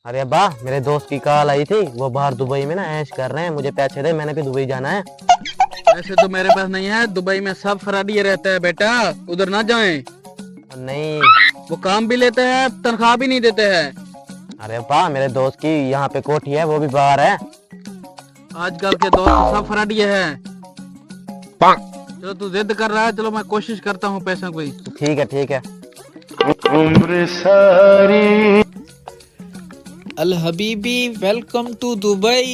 अरे वाह, मेरे दोस्त की कॉल आई थी। वो बाहर दुबई में ना ऐश कर रहे हैं। मुझे पैसे दे, मैंने भी दुबई जाना है। ऐसे तो मेरे पास नहीं है। दुबई में सब फ्रॉडी रहता है बेटा, उधर ना जाएं। नहीं। वो काम भी लेते हैं, तनख्वाह भी नहीं देते हैं। अरे वाह, मेरे दोस्त की यहाँ पे कोठी है, वो भी बाहर है। आजकल के दोस्त तो सब फ्रॉडी है। चलो तू जिद कर रहा है, चलो मैं कोशिश करता हूँ पैसों की। ठीक है ठीक है। उम्र सारी। अल हबीबी वेलकम टू दुबई।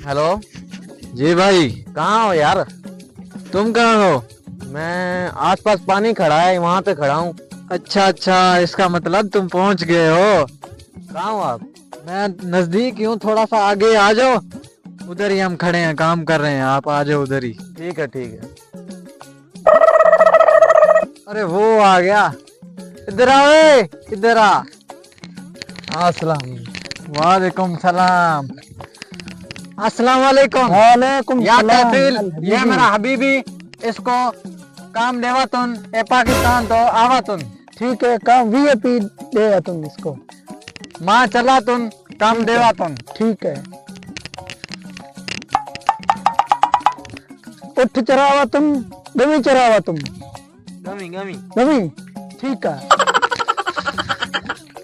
हेलो। जी भाई। कहाँ हो यार? तुम कहाँ हो? मैं आसपास पानी खड़ा है, वहाँ पे खड़ा हूँ। अच्छा अच्छा, इसका मतलब तुम पहुँच गए हो। कहाँ हो आप? मैं नजदीक ही हूँ, थोड़ा सा आगे आ जाओ। उधर ही हम खड़े हैं, काम कर रहे हैं, आप आ जाओ उधर ही। ठीक है ठीक है। अरे वो आ गया। इधर आओ, इधर आ। अस्सलाम। वालेकुम सलाम। अस्सलाम वालेकुम। वालेकुम या सलाम। कफिल, ये मेरा हबीबी। इसको काम देवा तुन ए पाकिस्तान तो आवा तुन। ठीक है, काम वीआईपी दे तुम इसको। माँ चला तुन काम देवा तुन। ठीक है। उठ चरावा तुम, गमी चरावा तुम। गमी गमी। गमी। ठीक है।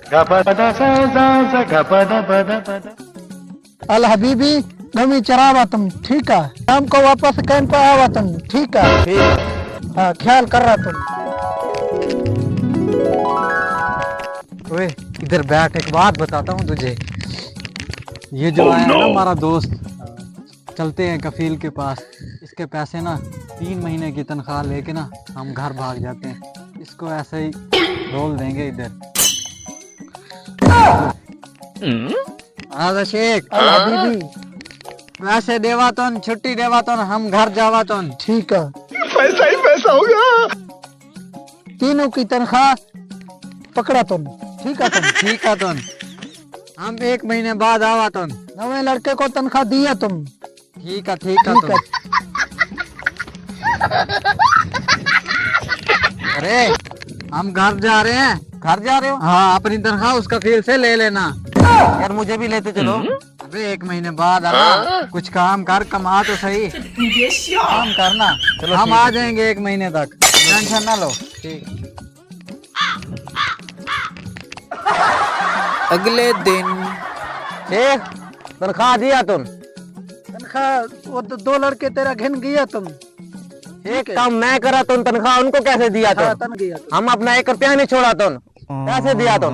गपदा सा सा सा गपदा पदा पदा। अल हबीबी, गमी चरावा तुम। ठीक है। शाम को वापस कैंप पे आवा तुम। ठीक है। ठीक है। हाँ, ख्याल कर रहा तुम। ओए इधर बैठ, एक बात बताता हूँ तुझे। ये जो आया है ना हमारा दोस्त, चलते हैं कफील के पास। इसके पैसे ना 3 महीने की तनख्वाह लेके ना हम घर भाग जाते हैं। इसको ऐसे ही रोल देंगे इधर। आजा शेख। अल हबीबी। पैसे देवा तो छुट्टी देवा तो हम घर जावा तो। ठीक है। पैसा ही पैसा होगा। तीनों की तनख्वाह पकड़ा तुम। ठीक है तुम। ठीक है तो हम 1 महीने बाद आवा तो। नवे लड़के को तनख्वाह दिया तुम। ठीक है ठीक है ठीक तो। है। अरे हम घर जा रहे हैं। घर जा रहे हो? हाँ, अपनी तनख्वाह उसका फील से ले लेना। यार मुझे भी लेते चलो। अबे 1 महीने बाद आना। कुछ काम कर, कमा तो सही। काम करना। चलो हम ठीक आ है। जाएंगे 1 महीने तक, टेंशन ना लो। अगले दिन शेख, तनख्वाह दिया तुम। तनख्वाह वो 2 लड़के तेरा घिन गया तुम। एक काम मैं करा तुम, तनख्वाह उनको कैसे दिया तुम? हम अपना 1 रुपया नहीं छोड़ा तुम। कैसे दिया तुम?